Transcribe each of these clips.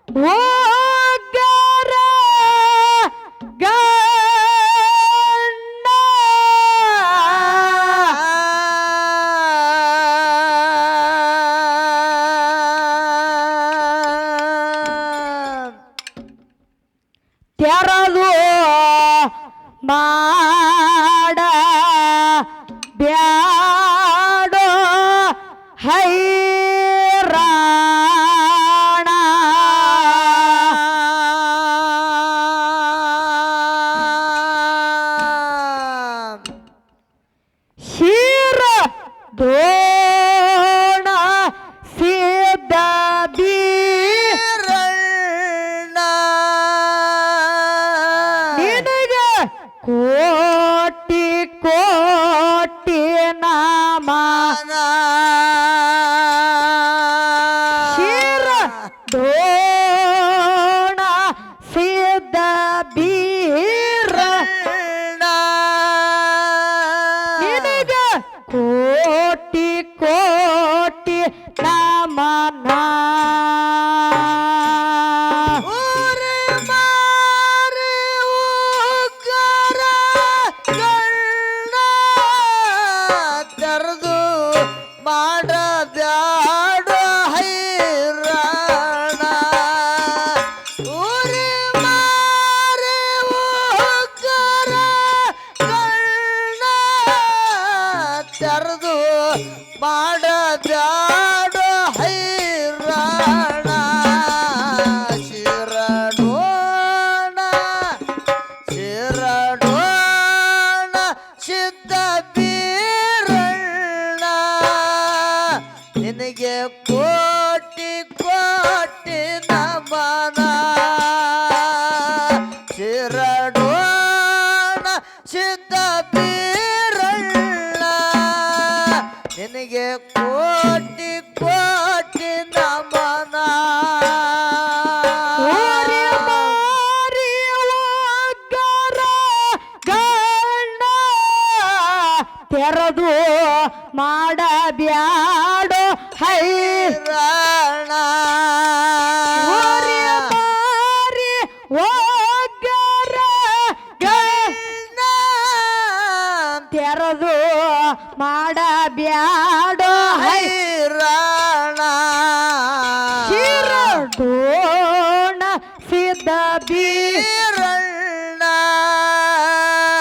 ಹೋಗರ ಗಣ್ಣ ತೆರದು ಮಾಡ ಬ್ಯಾಡೋ ಹೈರಾಣ ಶಿರ ದೋಣ ಸಿದ್ಧ ಬೀರಣ್ಣ ನಿನಗೆ ಕೋಟಿ ಕೋಟಿ ನಮನ ಶಿರ ದೋಣ ಸಿದ್ಧ ಬೀರಣ್ಣ ನಿನಗೆ ಕೋಟಿ ಕೋಟಿ ನಮನ ಊರೇ ಮಾರಿ ಉಗ್ಗರ ಗಣ್ಣ ತೆರೆದು ಮಾಡಬ್ಯಾಡ ಹೈರಾಣ ಊರೇ ಮಾರಿ ಉಗ್ಗರ ಗಣ್ಣ ತೆರೆದು ಮಾಡಬ್ಯಾಡ ಹೈರಾಣ ಶಿರಡೋಣ ಶಿರಡೋಣ ಸಿದ್ಧ ಬೀರಣ್ಣ ನಿನಗೆ ಕೋಟಿ ಕೋಟಿ ನಮನ ಶಿರಡೋಣ ಸಿದ್ಧ ಬೀರಣ್ಣ ನಿನಗೆ ಕೋಟಿ ಕೋಟಿ ನಮನ ಮಾರಿ ಒಗ್ಗರ ಗಣ್ಣ ತೆರೆದು ಮಾಡಬ್ಯಾಡೋ ಹೈರಾಣ ಮಾರಿ ಒಗ್ಗರ ಗಣ್ಣ ತೆರೆದು ಮಾಡಬ್ಯಾಡೋ ಹೈರಾಣ ಶಿರಡೋಣ ಸಿದ್ಧ ಬೀರಣ್ಣ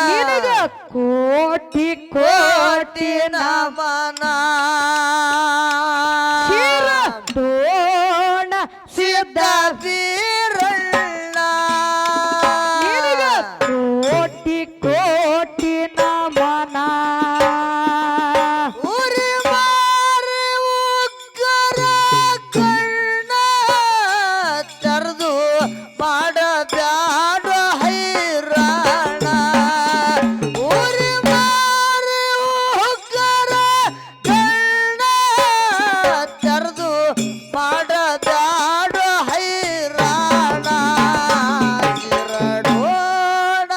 ನಿನಗೆ ಕೋಟಿ ಕೋಟಿ ನಮನ ಶಿರಡೋಣ ಸಿದ್ಧ ಬೀರಣ್ಣ ನಿನಗೆ ಕೋಟಿ ಕೋಟಿ ನಮನ ಊರಿ ಮಾರಿ ಉಗ್ಗರ ಗಣ್ಣ ತೆರೆದು ಮಾಡಬ್ಯಾಡ ಹೈರಾಣ ಊರಿ ಮಾರಿ ಉಗ್ಗರ ಗಣ್ಣ ತೆರೆದು ಮಾಡಬ್ಯಾಡ ಹೈರಾಣ ಶಿರಡೋಣ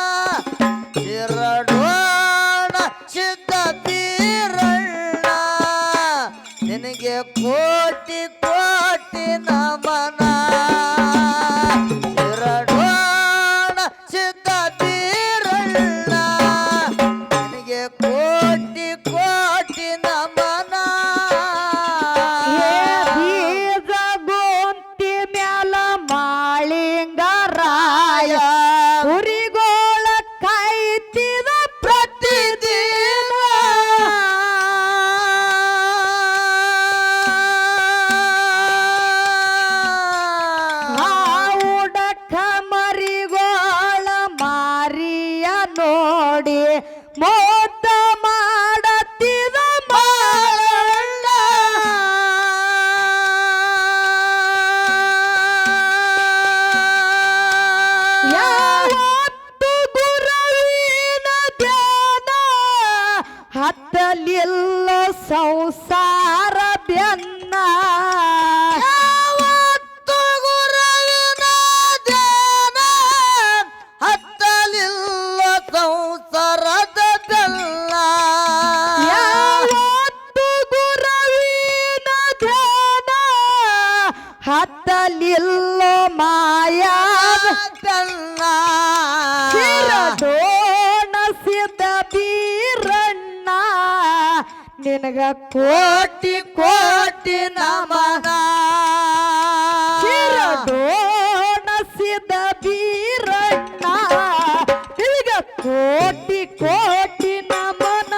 ಶಿರಡೋಣ ಸಿದ್ಧ ಬೀರಣ್ಣ ನಿನಗೆ ಕೋಟಿ ಕೋಟಿ ನಮನ ಶಿರಡೋಣ ಸಿದ್ಧ ಬೀರಣ್ಣ ನಿನಗೆ ಕೋಟಿ ಕೋಟಿ ನಮನ ಬೀಜ ಗೊಂತಿ ಮ್ಯಾಲ ಮಾಳಿಂಗರಾಯ ಉರಿಗೋಳ ಕಾಯ್ತಿದ ಪ್ರತಿದಿನ ಹತ್ತಲಿಲ್ಲೋ ಮಾಯಾ ತನ್ನ ಶಿರಡೋಣಸಿದ ಬೀರಣ್ಣ ನಿನಗ ಕೋಟಿ ಕೋಟಿ ನಮನ ಶಿರಡೋಣಸಿದ ಬೀರಣ್ಣ ನಿನಗ ಕೋಟಿ ಕೋಟಿ ನಮನ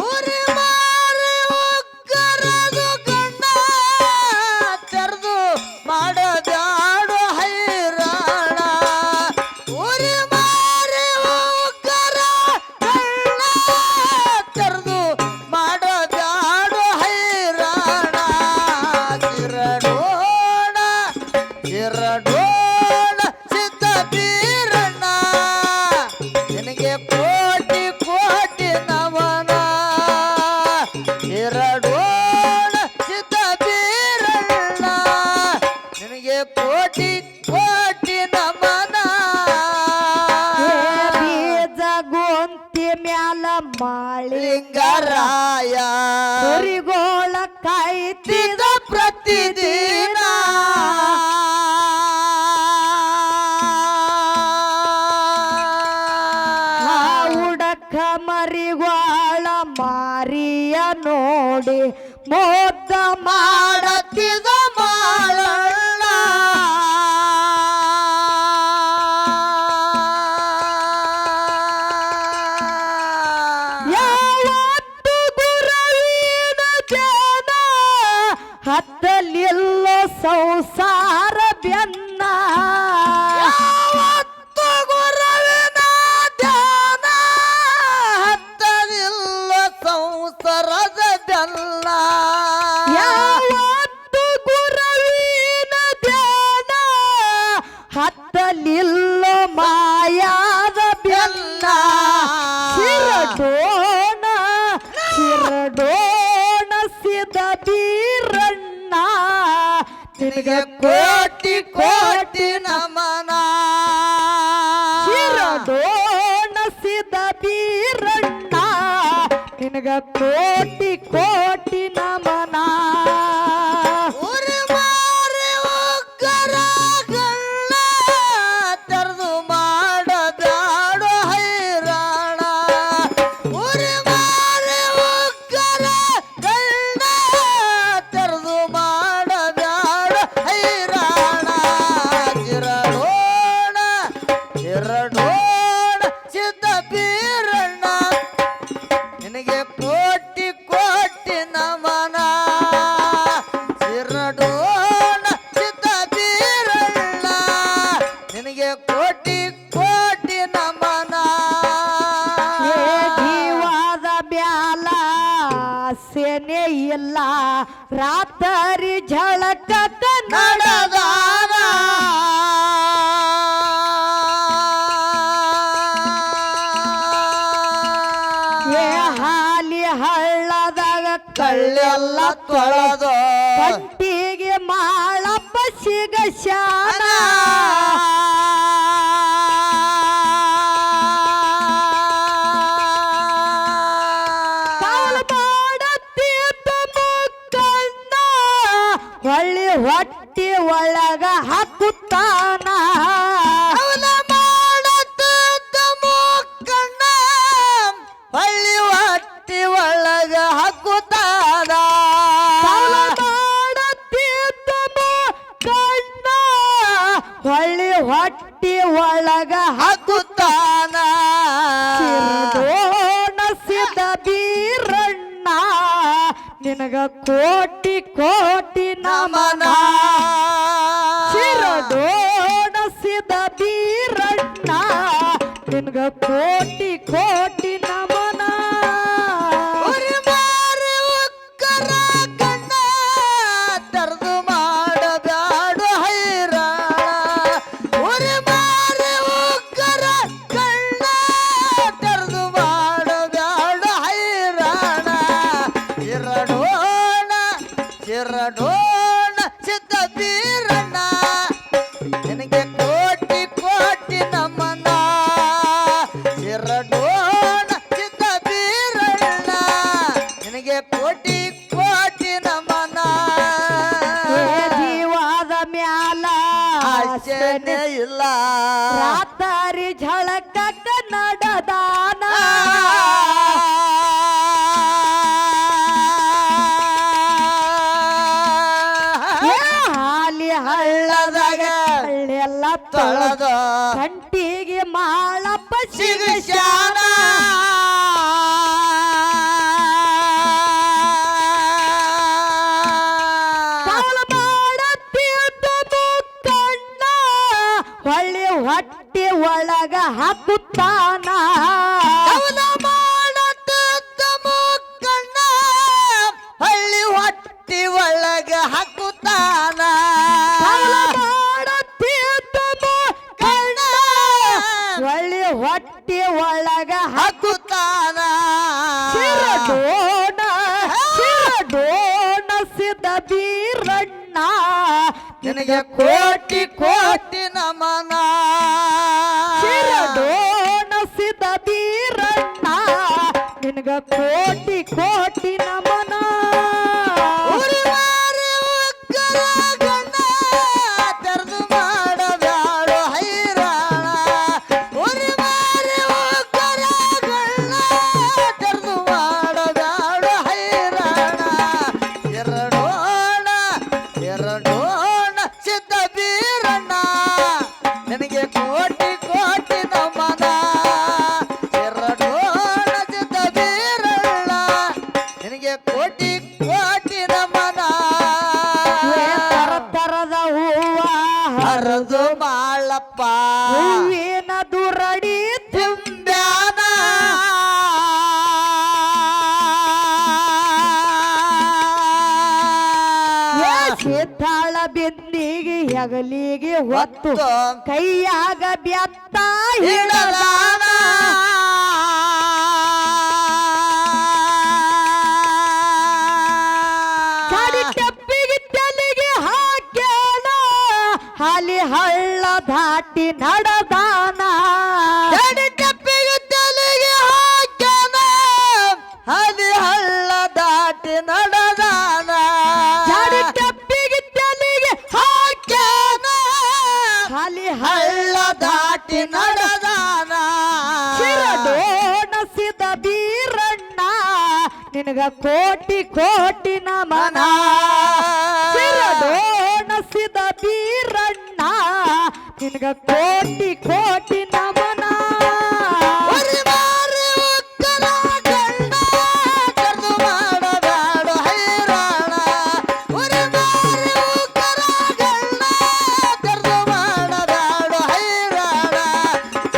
ಊರಿ ಮಾರಿ ಒಕ್ಕರದು ಕಣ್ಣ ತೆರೆದು ಮಾಡದ್ಯಾಡು ಹೈರಾಣ ಊರಿ ಮಾರಿ ಒಕ್ಕರ ಕಣ್ಣ ತೆರೆದು ಮಾಡದ್ಯಾಡು ಹೈರಾಣ ಚಿರಡೋಣ ಚಿರಡೋಣ ಸಿದ್ಧ ಬೀರಣ್ಣ ನಿನಗೆ ಕೋಟಿ ಕೋಟಿ ನಮನ ಚಿರಡೋಣ ಸಿದ್ಧ ಬೀರಣ್ಣ ನಿನಗೆ ಕೋಟಿ ಕೋಟಿ ನಮನ ಬೀಜ ಗೊಂತಿ ಮ್ಯಾಲ ಮಾಳಿ ಲಿಂಗರಾಯ ಕುರಿಗೋಳ ಕಾಯ್ತಿದ ಪ್ರತಿದಿನ ಉಡಕ ಮರಿಗೋಳ ಮಾರಿಯ ನೋಡಿ ಮೋದ ಮಾಡತಿದ ಮಾಡಲ್ಲ ಯಾವತ್ತು ಗುರುವಿನ ಜನ ಹತ್ತಲಿಲ್ಲೋ ಸಂಸಾರ ಬೆನ್ನ ಯಾವತ್ತು ಗುರುವಿನ ಧ್ಯಾನ ಹತ್ತಲಿಲ್ಲ ಸಂಸಾರದ ಬೆಲ್ಲ ಯಾವತ್ತು ಗುರುವಿನ ಧ್ಯಾನ ಹತ್ತಲಿಲ್ಲೋ ಮಾಯಾದ ಬೆನ್ನ ಶಿರಡೋಣ ಶಿರಡೋಣ ಸಿದ ಬೀರಣ್ಣ ನಿನಗ ಕೋಟಿ ಕೋಟಿ ನಮನ ಶಿರಡೋಣ ಸಿದ ಬೀರಣ್ಣ ನಿನಗ ಕೋಟಿ ಕೋಟಿ ನಮನ ಊರಿ ಮಾರಿ ಒಕ್ಕರ ಗಳ್ಳ ತೆರೆದು ಮಾಡಬ್ಯಾಡು ಹೈರಾಣ ಊರಿ ಮಾರಿ ಒಕ್ಕರ ಗಳ್ಳ ತೆರೆದು ಮಾಡಬ್ಯಾಡು ಹೈರಾಣ ಚಿರಡೋಣ ಚಿರಡೋಣ ಸಿದ್ಧ ಬೀರಣ್ಣ ನಿನಗೆ ಕೋಟಿ ಕೋಟಿ ನಮನ ಚಿರಡೋಣ ಸಿದ್ಧ ಬೀರಣ್ಣ ನಿನಗೆ ಕೋಟಿ ಕೋಟಿ ನಮನ ಏ ಜೀವದ ಬ್ಯಾಲ ಸೇನೆ ಇಲ್ಲ ರಾತ್ರಿ ಝಳಕ ನಡೆದಾನ ಏ ಹಾಲಿ ಹಳ್ಳದಾಗ ಕಳ್ಳೆಲ್ಲ ತೊಳೆದು ಕಂಟಿಗೆ ಮಾಳಪ್ಪ ಸಿಗ ಶಾನ ಕಾಲ್ ಮಾಡತ್ತಿದ್ದ ಮುಕ್ಕಣ್ಣ ಹೊಳ್ಳಿ ಹೊಟ್ಟಿ ಒಳಗ ಹಾಕುತ್ತಾನ ಅವನ ಮಾಡತ್ತಿದ್ದ ಮುಕ್ಕಣ್ಣ ಹಳ್ಳಿ ಹೊಟ್ಟಿ ಒಳಗ ಹಾಕುತ್ತಾನ ಕಾಲ್ ಮಾಡತ್ತಿದ್ದ ಮುಕ್ಕಣ್ಣ ಹೊಳ್ಳಿ ಹೊಟ್ಟಿ ಒಳಗ ಹಾಕುತ್ತಾನ ಹಾಕಿದೋಣ ಸಿದ್ದ ಬೀರಣ್ಣ ನಿನಗ ಕೋಟಿ ಕೋಟಿ ನಮನ ಶಿರಡೋಣ ಸಿದ್ದ ಬೀರಣ್ಣ ನಿನಗ ಕೋಟಿ ಕೋಟಿ ನಮನ ಉರಿ ಮಾರಿ ಒಕ್ಕರ ಕಣ್ಣ ತೆರೆದು ಮಾಡಬ್ಯಾಡು ಹೈರಾಣ ಉರಿ ಮಾರಿ ಒಕ್ಕರ ಕಣ್ಣ ತೆರೆದು ಮಾಡಬ್ಯಾಡು ಹೈರಾಣ ಚಿರಡೋಣ ಚಿರಡೋಣ ಸಿದ್ದ ಬೀರಣ್ಣ ನಿನಗೆ ಕೋಟಿ ಕೋಟಿ ನಮನ ಚಿರಡೋಣ ಸಿದ್ದ ಬೀರಣ್ಣ ನಿನಗೆ ಕೋಟಿ ಕೋಟಿ ನಮನ ಏ ವಾಸನೆ ಇಲ್ಲ ರಾತಾರಿ ಝಳಕಕ್ಕ ನಡದಾನ ಹಾಲಿ ಹಳ್ಳದಾಗ ಹಳ್ಳೆಲ್ಲ ತೊಳೆದ ತೊಳೆದ ಕಂಟಿಗೆ ಮಾಳಪ್ಪ ಸಿಗಶಾನ ಸಾಲ ಮಾಡತ್ತಿದ್ದ ಕಣ್ಣ ಹೊಳ್ಳಿ ಹೊಟ್ಟೆ ಒಳಗ ಹಾಕುತ್ತಾನ ಅವನ ಮಾಡತಿದ್ದ ಮುಕ್ಕಣ್ಣ ಹಳ್ಳಿ ಹೊಟ್ಟಿ ಒಳಗ ಹಾಕುತ್ತಾನ ಸಾಲ ಮಾಡತ್ತಿದ್ದ ಕಣ್ಣ ಹೊಳ್ಳಿ ಹೊಟ್ಟೆ ಒಳಗ ಹಾಕುತ್ತಾನ ಚಿರಡೋಣ ಸಿದ್ಧ ಬೀರಣ್ಣ ನಿನಗೆ ಕೋಟಿ ಕೋಟಿ ನಮನ ಚಿರಡೋಣ ಸಿದ್ಧ ಬೀರಣ್ಣ ನಿನಗ ಕೋಟಿ ಕೋಟಿ ನಮನ ಉರಿವಾರಿ ಉಗ್ಗರ ಗಣ್ಣ ತೆರೆದು ಮಾಡಬ್ಯಾಡು ಹೈರಾಣ ಉರಿವಾರಿ ಉಗ್ಗರ ಗಣ್ಣ ತೆರೆದು ಮಾಡಬ್ಯಾಡು ಹೈರಾಣ ಎರಡೋಣ ಎರಡೋಣ ಸಿದ್ಧ ಬೀರಣ್ಣ ನಿನಗೆ ಕೋಟಿ ಕೋಟಿ ನಮನ ಎರಡೋಣ ಸಿದ್ಧ ಬೀರಣ್ಣ ನಿನಗೆ ಕೋಟಿ ಕೋಟಿ ನಮನ ತರ ತರದ ಹೂವ ಹರಿದು ಮಾಳಪ್ಪ ಹೂವಿನ ದುರಡಿ ತುಂಬ್ಯಾನ ಸಿದ್ದಾಳ ಬಿಂದಿಗೆ ಹೆಗಲಿಗೆ ಹೊತ್ತು ಕೈಯಾಗ ಬ್ಯಾತ್ತ ಹಿಡದಾನ ಚಾಡಿ ಟಪ್ಪಿಗೆ ತಲೆಗೆ ಹಾಕ್ಯಾನ ಹಾಲಿ ಹಳ್ಳ ದಾಟಿ ನಡೆದಾನ ಎಡೆ ಟಪ್ಪಿಗೆ ತಲೆಗೆ ಹಾಕ್ಯಾನ ಹದಿ ಹಳ್ಳ ದಾಟಿ ನಡೆದಾನ ಚಾಡಿ ಟಪ್ಪಿಗೆ ತಲೆಗೆ ಹಾಕ್ಯಾನ ಹಾಲಿ ಹಳ್ಳ ದಾಟಿ ನಡೆದಾನ ಚಿರಡೋಣ ಸಿದ್ಧ ಬೀರಣ್ಣ ನಿನಗ ಕೋಟಿ ಕೋಟಿ ನಮನ ಚಿರಡೋಣ ಸಿದ್ಧ ಬೀರಣ್ಣ ನಿನಗ ಕೋಟಿ ಕೋಟಿ ನಮನ ಉರಿವಾರಿ ಉಗ್ಗರ ಗಣ್ಣ ತೆರೆದು ಮಾಡಬ್ಯಾಡು ಹೈರಾಣ ಉರಿವಾರಿ ಉಗ್ಗರ ಗಣ್ಣ ತೆರೆದು ಮಾಡಬ್ಯಾಡು ಹೈರಾಣ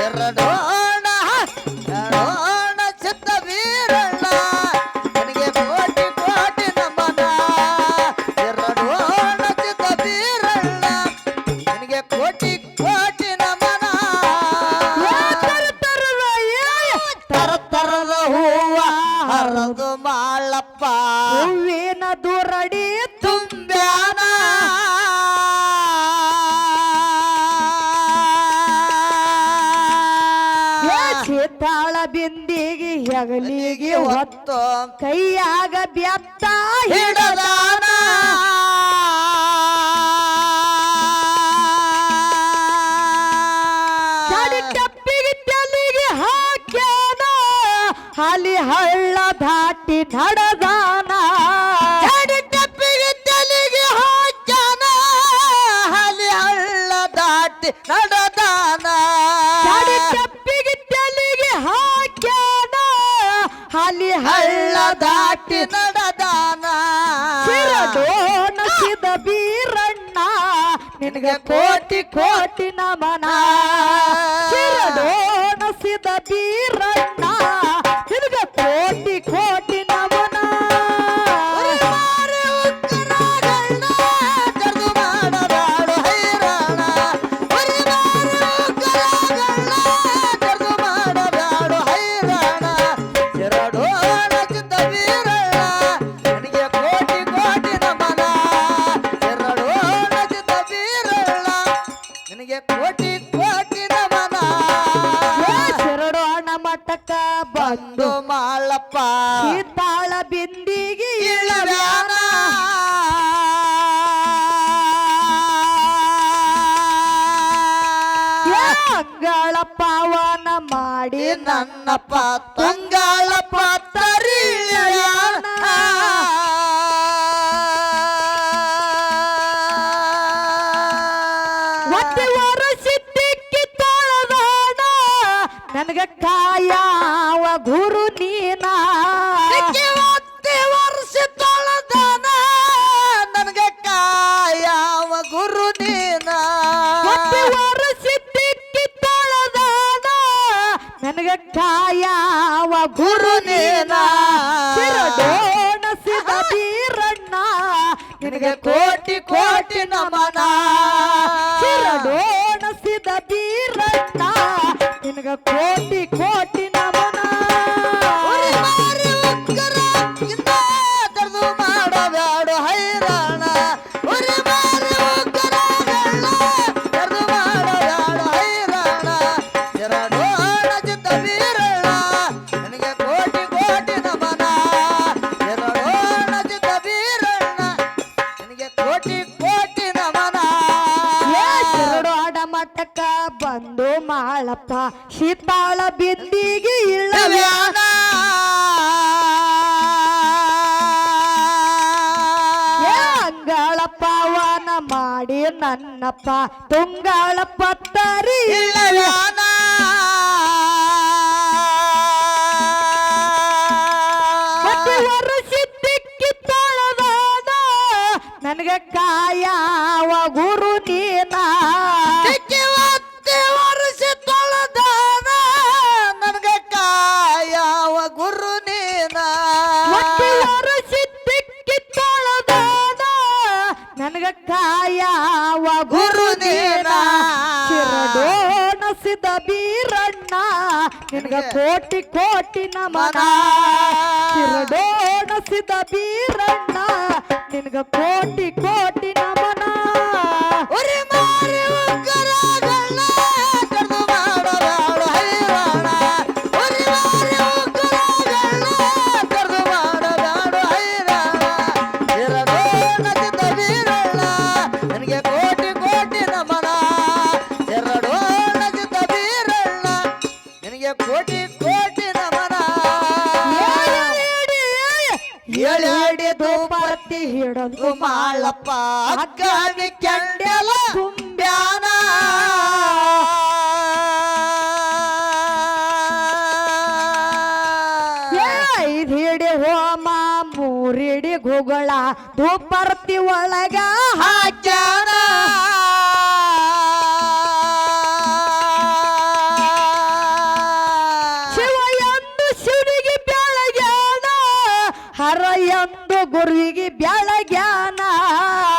ಎರಡೋಣ ಎರಡೋಣ ಚಿತ್ತ ಬೀರಣ್ಣ ನಿನಗೆ ಕೋಟಿ ಕೋಟಿ ನಮನ ಎರಡೋಣ ಚಿತ್ತ ಬೀರಣ್ಣ ನಿನಗೆ ಕೋಟಿ ಕೋಟಿ ನಮನ ತರ ತರದ ಹೂವ ಹರಿದು ಮಾಳಪ್ಪ ಹೂವಿನ ದುರಡಿ ತುಂಬ್ಯಾನ ಸಿದ್ದಾಳ ಬಿಂದಿಗೆ ಹೆಗಲಿಗೆ ಹೊತ್ತು ಹೊತ್ತು ಕೈಯಾಗ ಬ್ಯಾತ್ತ ಹಿಡದಾನ ಚಾಡಿ ಟಪ್ಪಿಗೆ ತಲೆಗೆ ಹಾಕ್ಯಾನ ಹಾಲಿ ಹಳ್ಳ ದಾಟಿ ನಡೆದಾನ ಎಡೆ ಟಪ್ಪಿಗೆ ತಲೆಗೆ ಹಾಕ್ಯಾನ ಹಲಿ ಹಳ್ಳ ದಾಟಿ ನಡೆದಾನ ಚಾಡಿ ಟಪ್ಪಿಗೆ ತಲೆಗೆ ಹಾಕ್ಯಾನ ಹಾಲಿ ಹಳ್ಳ ದಾಟಿ ನಡೆದಾನ ಚಿರಡೋಣ ಸಿದ್ಧ ಬೀರಣ್ಣ ನಿನಗ ಕೋಟಿ ಕೋಟಿ ನಮನ ಚಿರಡೋಣ ಸಿದ್ಧ ಬೀರಣ್ಣ ನಿನಗ ಕೋಟಿ ಕೋಟಿ ನಮನ ಉರಿವಾರಿ ಉಗ್ಗರ ಗಣ್ಣ ತೆರೆದು ಮಾಡಬ್ಯಾಡು ಹೈರಾಣ ಉರಿವಾರಿ ಉಗ್ಗರ ಗಣ್ಣ ತೆರೆದು ಮಾಡಬ್ಯಾಡು ಹೈರಾಣ ಎರಡೋಣ ಚಿತ್ತ ಬೀರಣ್ಣ ನಿನಗೆ ಕೋಟಿ ಕೋಟಿ ನಮನ ಎರಡೋಣ ಚಿತ್ತ ಬೀರಣ್ಣ ನಿನಗೆ ಕೋಟಿ ಕೋಟಿ ನಮನ ಶರಡೋಣ ಮಠಕ್ಕ ಅಂಗಳ ಪಾವನ ಮಾಡಿ ನನ್ನಪ್ಪ ತಂಗಾಳ ಪತ್ತರಿಳ್ಯಾನ ಒತ್ತಿ ವರಸಿದ್ದಕ್ಕೆ ತೊಳೆದಾಡ ನನಗ ಕಾಯವ ಗುರು ನೀನ ಒತ್ತಿ ವರ್ಷ ತೊಳೆದಾನ ನನಗ ಕಾಯವ ಗುರು ನೀನ ಒತ್ತಿ ವರಸಿದ್ದಕ್ಕೆ ತೊಳೆದಾಡ ನನಗ ಕಾಯವ ಗುರು ನೀನ ಶಿರಡೋಣಸಿದ ಬೀರಣ್ಣ ನಿನಗೆ ಕೋಟಿ ಕೋಟಿ ನಮನ ಶಿರಡೋಣಸಿದ ಬೀರಣ್ಣ ನಿನಗ ಕೋಟಿ ಕೋಟಿ ನಮನ ಉರಿ ಮಾರಿ ಉಗ್ರ ಇನ್ನ ತಡೆದು ಮಾಡಬ್ಯಾಡು ಹೈರಾಣ ಉರಿ ಮಾರಿ ಉಗ್ರಗಳನ್ನ ತಡೆದು ಮಾಡಬ್ಯಾಡು ಹೈರಾಣ ಎರಡೋಣ ಚಿತ್ತ ಬೀರಣ್ಣ ನನಗೆ ಕೋಟಿ ಕೋಟಿ ನಮನ ಎರಡೋಣ ಚಿತ್ತ ಬೀರಣ್ಣ ನನಗೆ ಕೋಟಿ ಕೋಟಿ ನಮನ ಶಿರಡೋಡ ಮಠಕ್ಕ ಬಂದು ಮಾಳಪ್ಪ ಶೀತಾಳ ಬಿಂದಿಗೆ ಇಲ್ಲವ್ಯ ವ್ಯಾನ ಅಂಗಳ ಪಾವನ ಮಾಡಿ ನನ್ನಪ್ಪ ತುಂಗಾಳ ಪತ್ತರಿ ಇಲ್ಲವ್ಯಾನ ವರಸಿದ್ದಕ್ಕೆ ತೊಳೆದಾದ ನನಗ ಕಾಯವ ಗುರು ನೀನ ಒತ್ತಿ ವರ್ಷ ತೊಳೆದಾನ ನನಗ ಕಾಯವ ಗುರು ನೀನ ಒತ್ತಿ ವರಸಿದ್ದಕ್ಕೆ ತೊಳೆದಾದ ನನಗ ಕಾಯವ ಗುರು ನೀನ ಶಿರಡೋಣಸಿದ ಬೀರಣ್ಣ ನಿನಗ ಕೋಟಿ ಕೋಟಿ ನಮನ ಶಿರಡೋಣಸಿದ ಬೀರಣ್ಣ ನಿನಗ ಕೋಟಿ ಕೋಟಿ ನಮನ ಉರಿ ಮಾರಿ ಉಗ್ರಗಳನ್ನ ತಡೆದು ಮಾಡಬ್ಯಾಡು ಹೈರಾಣ ಉರಿ ಮಾರಿ ಉಗ್ರಗಳನ್ನ ತಡೆದು ಮಾಡಬ್ಯಾಡು ಹೈರಾಣ ಎರಡೋಣ ಚಿತ್ತ ಬೀರಣ್ಣ ನನಗೆ ಕೋಟಿ ಕೋಟಿ ನಮನ ಎರಡೋಣ ಚಿತ್ತ ಬೀರಣ್ಣ ನನಗೆ ಕೋಟಿ ಕೋಟಿ ನಮನ ಏಳೆಡೆ ಪರ್ತಿ ಹಿಡದು ಮಾಳಪ್ಪ ಅಗ್ಗಾಡಿ ಕೆಂಡೆಲ ತುಂಬ್ಯಾನ ಐದು ಹಿಡಿ ಹೋಮ ಮೂರಿಡಿ ಗುಗಳ ಧೂಪರ್ತಿ ಒಳಗ ಹಾಕ್ಯಾನ ಶಿವ ಎಂದು ಶಿವನಿಗೆ ಬೆಳಗ್ಯಾನ ಹರ ಎಂದು ಗುರುವಿಗೆ ಬೆಳಗ್ಯಾನ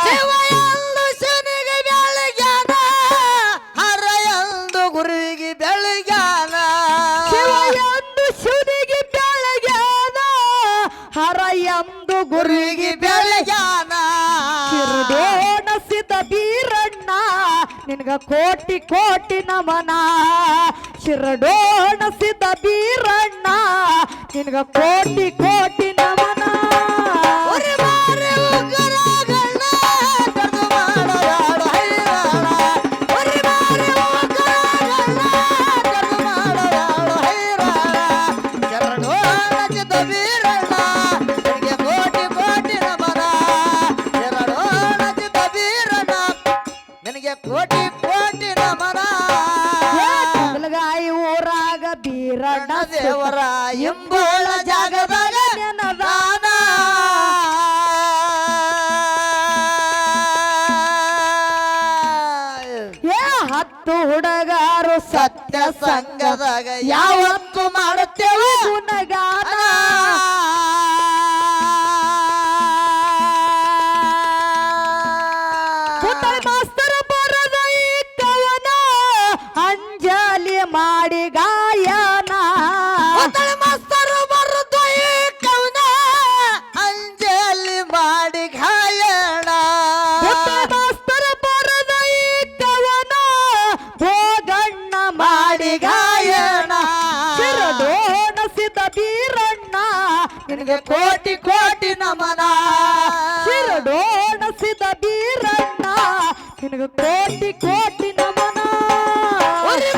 ಶಿವ ಎಂದು ಶನಿಗೆ ಬೆಳಗ್ಯಾನ ಹರ ಎಂದು ಗುರುವಿಗೆ ಬೆಳಗ್ಯಾನ ಶಿವ ಎಂದು ಶಿವನಿಗೆ ಬೆಳಗ್ಯಾನ ಹರ ಎಂದು ಗುರುವಿಗೆ ಬೆಳಗ್ಯಾನ ಶಿರಡೋಣಸಿದ ಬೀರಣ್ಣ ನಿನಗ ಕೋಟಿ ಕೋಟಿ ನಮನ ಶಿರಡೋಣಸಿದ ಬೀರಣ್ಣ ನಿನಗ ಕೋಟಿ ಕೋಟಿ ನಮನ ಉರಿ ಮಾರಿ ಉಗ್ರಗಳನ್ನ ತಡೆದು ಮಾಡಬ್ಯಾಡು ಹೈರಾಣ ಉರಿ ಮಾರಿ ಉಗ್ರಗಳನ್ನ ತಡೆದು ಮಾಡಬ್ಯಾಡು ಹೈರಾಣ ಎರಡೋಣ ಚಿತ್ತ ಬೀರಣ್ಣ ನನಗೆ ಕೋಟಿ ಕೋಟಿ ನಮನ ಎರಡೋಣ ಚಿತ್ತ ಬೀರಣ್ಣ ನನಗೆ ಕೋಟಿ ಕೋಟಿ ನಮನ ಕಮಲಗಾಯಿ ಊರಾಗ ಬೀರಣ್ಣ ದೇವರ ಎಂಬೋಳ ಜಾಗದಾಗ ನೆನದಾನ. ಏ ಹತ್ತು ಹುಡುಗಾರು ಸತ್ಯ ಸಂಘದಾಗ ಯಾವತ್ತು ಮಾಡುತ್ತೇವೆ ಗುಣಗಾನ ಪುಟ್ಟೈ ಮಾಸ್ತರ ಬರದ ಈ ಕವನ ಅಂಜಲಿ ಮಾಡಿ ಗಾಯನ ಮಾಸ್ತರು ಬರುದು ಈ ಕವನ ಅಂಜಲಿ ಮಾಡಿ ಗಾಯಣ ಪುಟ್ಟೈ ಮಾಸ್ತರ ಬರದ ಈ ಕವನ ಭೋಗಣ್ಣ ಮಾಡಿ ಗಾಯನ ಶಿರಡೋಣಸಿದ ಬೀರಣ್ಣ ನಿನಗೆ ಕೋಟಿ ಕೋಟಿ ನಮನ ಶಿರಡೋಣಸಿದ ಬೀರಣ್ಣ ನಿನಗೆ ಕೋಟಿ ಕೋಟಿ ನಮನ ಉರಿ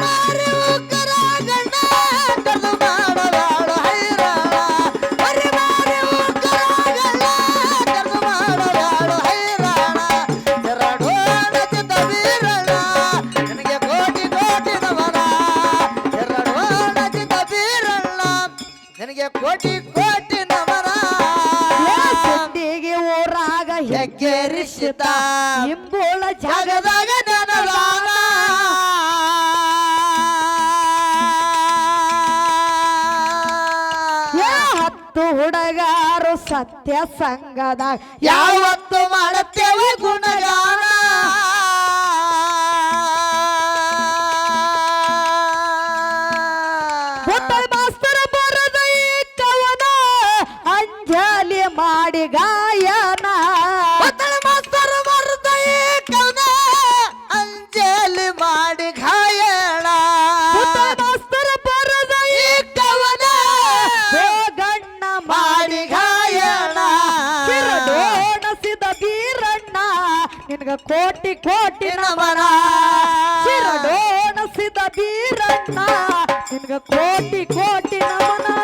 ಹರಿಸಿತ ಇಂಬೋಳ ಜಾಗದಾಗ ಜಗದಾಗ ನನಗಾನ ಹತ್ತು ಹುಡುಗಾರು ಸತ್ಯ ಸಂಗದಾಗ ಯಾವತ್ತು ಮಾಡುತ್ತೇವೆ ಗುಣಗಾನ ಮಾಸ್ತರ ಬರದ ಈ ಕವನ ಅಂಜಲಿ ಮಾಡಿ ಗಾಯನ ಮಾಸ್ತರ ಬರದ ಈ ಕವನ ಅಂಜಲಿ ಮಾಡಿ ಗಾಯಣ ಮಾಸ್ತರ ಬರದ ಈ ಕವನ ಹೋಗಣ್ಣ ಮಾಡಿ ಗಾಯಣ ಶಿರಡೋಣಸಿದ ಬೀರಣ್ಣ ನಿನಗ ಕೋಟಿ ಕೋಟಿ ನಮನ ಶಿರಡೋಣಸಿದ ಬೀರಣ್ಣ ನಿನಗ ಕೋಟಿ ಕೋಟಿ ನಮನ